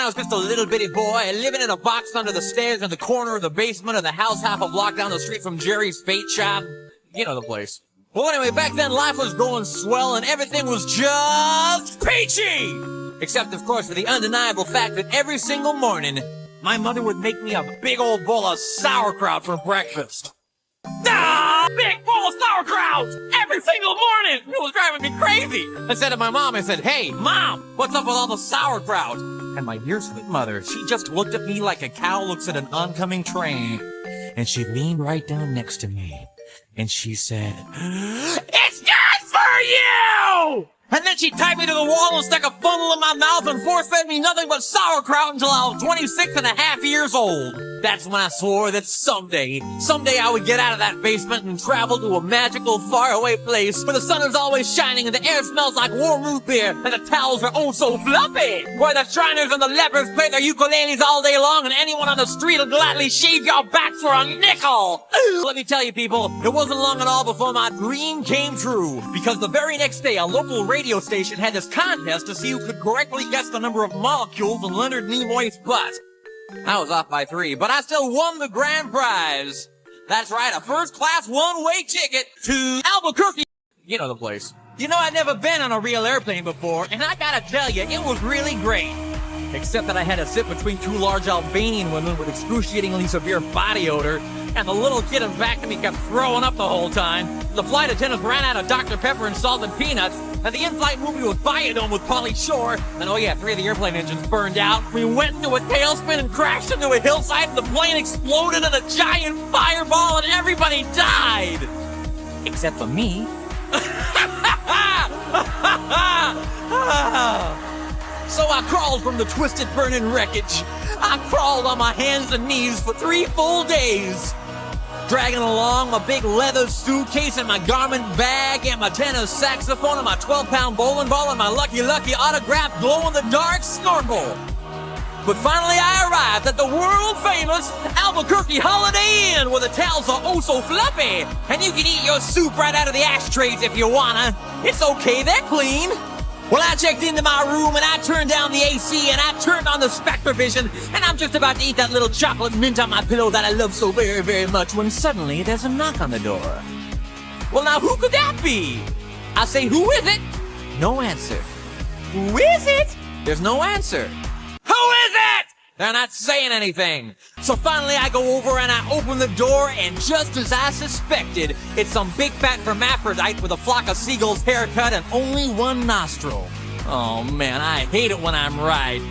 I was just a little bitty boy living in a box under the stairs in the corner of the basement of the house half a block down the street from Jerry's Bait Shop. You know the place. Well, anyway, back then life was going swell and everything was just peachy! Except, of course, for the undeniable fact that every single morning, my mother would make me a big old bowl of sauerkraut for breakfast. Big bowl of sauerkraut! Every single morning! It was driving me crazy! I said to my mom, I said, "Hey, Mom, what's up with all the sauerkraut?" And my dear sweet mother, she just looked at me like a cow looks at an oncoming train. And she leaned right down next to me. And she said, "It's good for you!" And then she tied me to the wall and stuck a funnel in my mouth and force-fed me nothing but sauerkraut until I was 26 and a half years old. That's when I swore that someday I would get out of that basement and travel to a magical, faraway place where the sun is always shining and the air smells like warm root beer and the towels are oh so fluffy. Where the Shriners and the lepers play their ukuleles all day long and anyone on the street will gladly shave your back for a nickel. Let me tell you people, it wasn't long at all before my dream came true. Because the very next day, a local radio station had this contest to see who could correctly guess the number of molecules in Leonard Nimoy's butt. I was off by 3, but I still won the grand prize. That's right, a first-class one-way ticket to Albuquerque. You know the place. You know, I'd never been on a real airplane before, and I gotta tell you, it was really great. Except that I had to sit between 2 large Albanian women with excruciatingly severe body odor, and the little kid in back of me kept throwing up the whole time. The flight attendants ran out of Dr. Pepper and salted peanuts, and the in-flight movie was Biodome with Pauly Shore, and oh yeah, 3 of the airplane engines burned out. We went into a tailspin and crashed into a hillside, and the plane exploded in a giant fireball, and everybody died! Except for me. So I crawled from the twisted, burning wreckage. I crawled on my hands and knees for 3 full days. Dragging along my big leather suitcase and my garment bag and my tenor saxophone and my 12-pound bowling ball and my Lucky autographed glow-in-the-dark snorkel. But finally I arrived at the world-famous Albuquerque Holiday Inn where the towels are oh so fluffy and you can eat your soup right out of the ashtrays if you wanna. It's okay, they're clean. Well, I checked into my room and I turned down the AC and I turned on the Spectrovision and I'm just about to eat that little chocolate mint on my pillow that I love so very, very much when suddenly there's a knock on the door. Well, now who could that be? I say, who is it? No answer. Who is it? There's no answer. Who is it? They're not saying anything. So finally I go over and I open the door and just as I suspected, it's some big fat hermaphrodite with a flock of seagulls haircut and only 1 nostril. Oh man, I hate it when I'm right.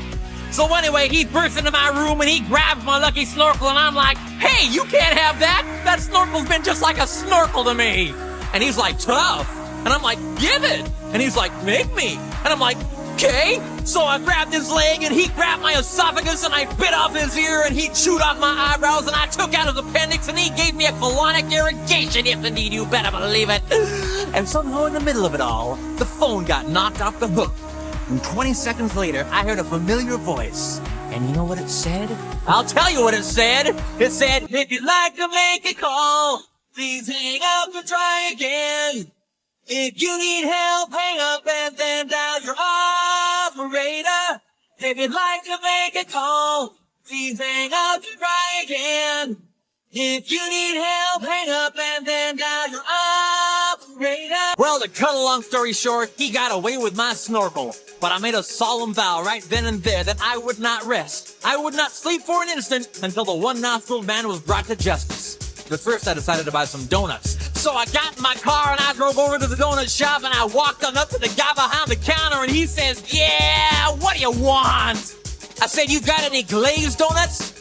So anyway, he bursts into my room and he grabs my lucky snorkel and I'm like, "Hey, you can't have that! That snorkel's been just like a snorkel to me!" And he's like, "Tough." And I'm like, "Give it!" And he's like, "Make me!" And I'm like, "Okay." So I grabbed his leg and he grabbed my esophagus and I bit off his ear and he chewed off my eyebrows and I took out his appendix and he gave me a colonic irrigation, if indeed you better believe it. And somehow in the middle of it all, the phone got knocked off the hook. And 20 seconds later, I heard a familiar voice. And you know what it said? I'll tell you what it said. It said, "If you'd like to make a call, please hang up and try again. If you need help, hang up and then dial your operator. If you'd like to make a call, please hang up and try again. If you need help, hang up and then dial your operator." Well, to cut a long story short, he got away with my snorkel. But I made a solemn vow right then and there that I would not rest. I would not sleep for an instant until the 1-nostriled man was brought to justice. But first I decided to buy some donuts. So I got in my car and I drove over to the donut shop and I walked on up to the guy behind the counter and he says, "Yeah, what do you want?" I said, "You got any glazed donuts?"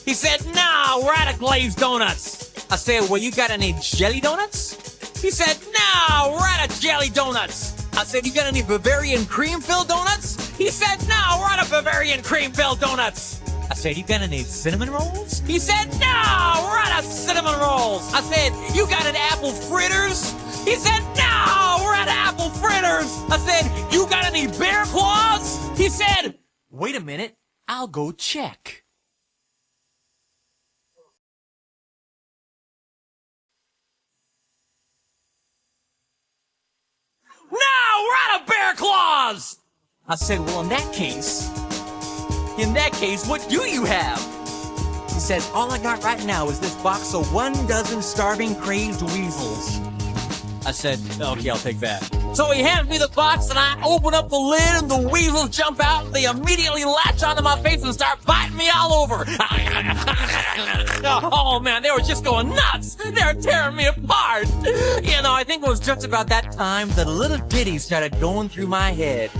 He said, "No, we're out of glazed donuts." I said, "Well, you got any jelly donuts?" He said, "No, we're out of jelly donuts." I said, "You got any Bavarian cream-filled donuts?" He said, "No, we're out of Bavarian cream-filled donuts." I said, "You got any cinnamon rolls?" He said, "No, we're out of cinnamon rolls." I said, "You got any apple fritters?" He said, "No, we're out of apple fritters." I said, "You got any bear claws?" He said, "Wait a minute, I'll go check." "No, we're out of bear claws!" I said, "Well, in that case, In that case, what do you have? He says, all I got right now is this box of 12 starving, crazed weasels. I said, okay, I'll take that. So he hands me the box, and I open up the lid, and the weasels jump out, and they immediately latch onto my face and start biting me all over. Oh, man, they were just going nuts. They were tearing me apart. You know, I think it was just about that time that a little ditty started going through my head.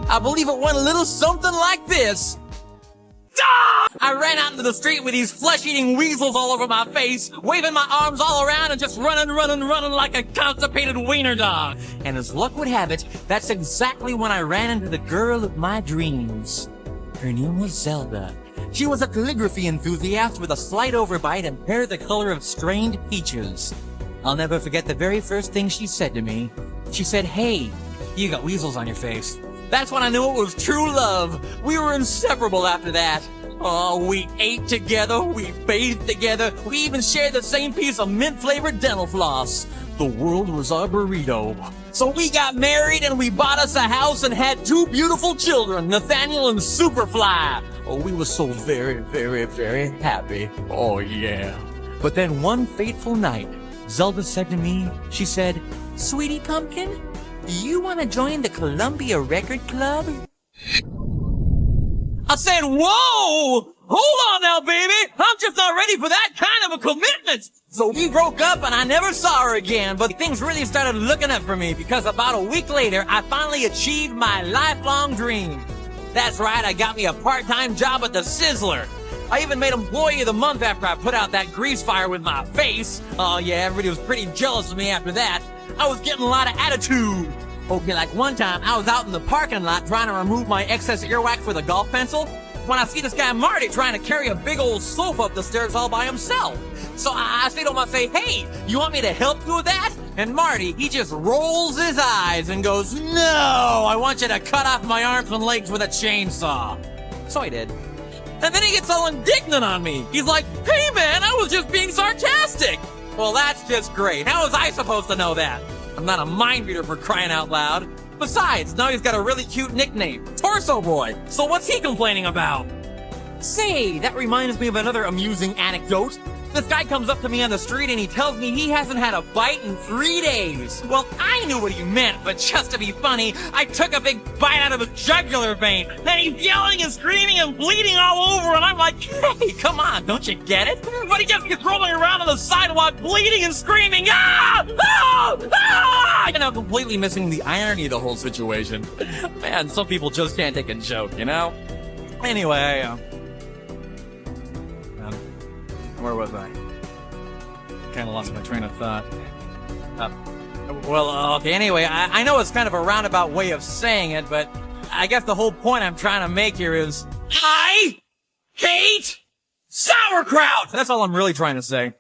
I believe it went a little something like this. I ran out into the street with these flesh-eating weasels all over my face, waving my arms all around and just running like a constipated wiener dog. And as luck would have it, that's exactly when I ran into the girl of my dreams. Her name was Zelda. She was a calligraphy enthusiast with a slight overbite and hair the color of strained peaches. I'll never forget the very first thing she said to me. She said, hey, you got weasels on your face. That's when I knew it was true love. We were inseparable after that. Oh, we ate together, we bathed together, we even shared the same piece of mint-flavored dental floss. The world was our burrito. So we got married and we bought us a house and had 2 beautiful children, Nathaniel and Superfly. Oh, we were so very, very, very happy. Oh, yeah. But then one fateful night, Zelda said to me, she said, Sweetie Pumpkin, do you want to join the Columbia Record Club? I said, whoa! Hold on now, baby! I'm just not ready for that kind of a commitment! So we broke up and I never saw her again, but things really started looking up for me because about a week later, I finally achieved my lifelong dream. That's right, I got me a part-time job at the Sizzler. I even made Employee of the Month after I put out that grease fire with my face. Oh yeah, everybody was pretty jealous of me after that. I was getting a lot of attitude. Okay, like one time, I was out in the parking lot trying to remove my excess earwax with a golf pencil when I see this guy Marty trying to carry a big old sofa up the stairs all by himself. So I say to him, I say, hey, you want me to help you with that? And Marty, he just rolls his eyes and goes, no, I want you to cut off my arms and legs with a chainsaw. So I did. And then he gets all indignant on me. He's like, hey man, I was just being sarcastic. Well, that's just great. How was I supposed to know that? I'm not a mind reader for crying out loud. Besides, now he's got a really cute nickname, Torso Boy. So what's he complaining about? Say, that reminds me of another amusing anecdote. This guy comes up to me on the street and he tells me he hasn't had a bite in 3 days. Well, I knew what he meant, but just to be funny, I took a big bite out of his jugular vein. Then he's yelling and screaming and bleeding all over, and I'm like, hey, come on, don't you get it? But he just gets rolling around on the sidewalk, bleeding and screaming, ah! Ah! Ah! You know, completely missing the irony of the whole situation. Man, some people just can't take a joke, you know? Anyway, where was I? Kind of lost my train of thought. Okay, anyway, I know it's kind of a roundabout way of saying it, but I guess the whole point I'm trying to make here is, I hate sauerkraut! That's all I'm really trying to say.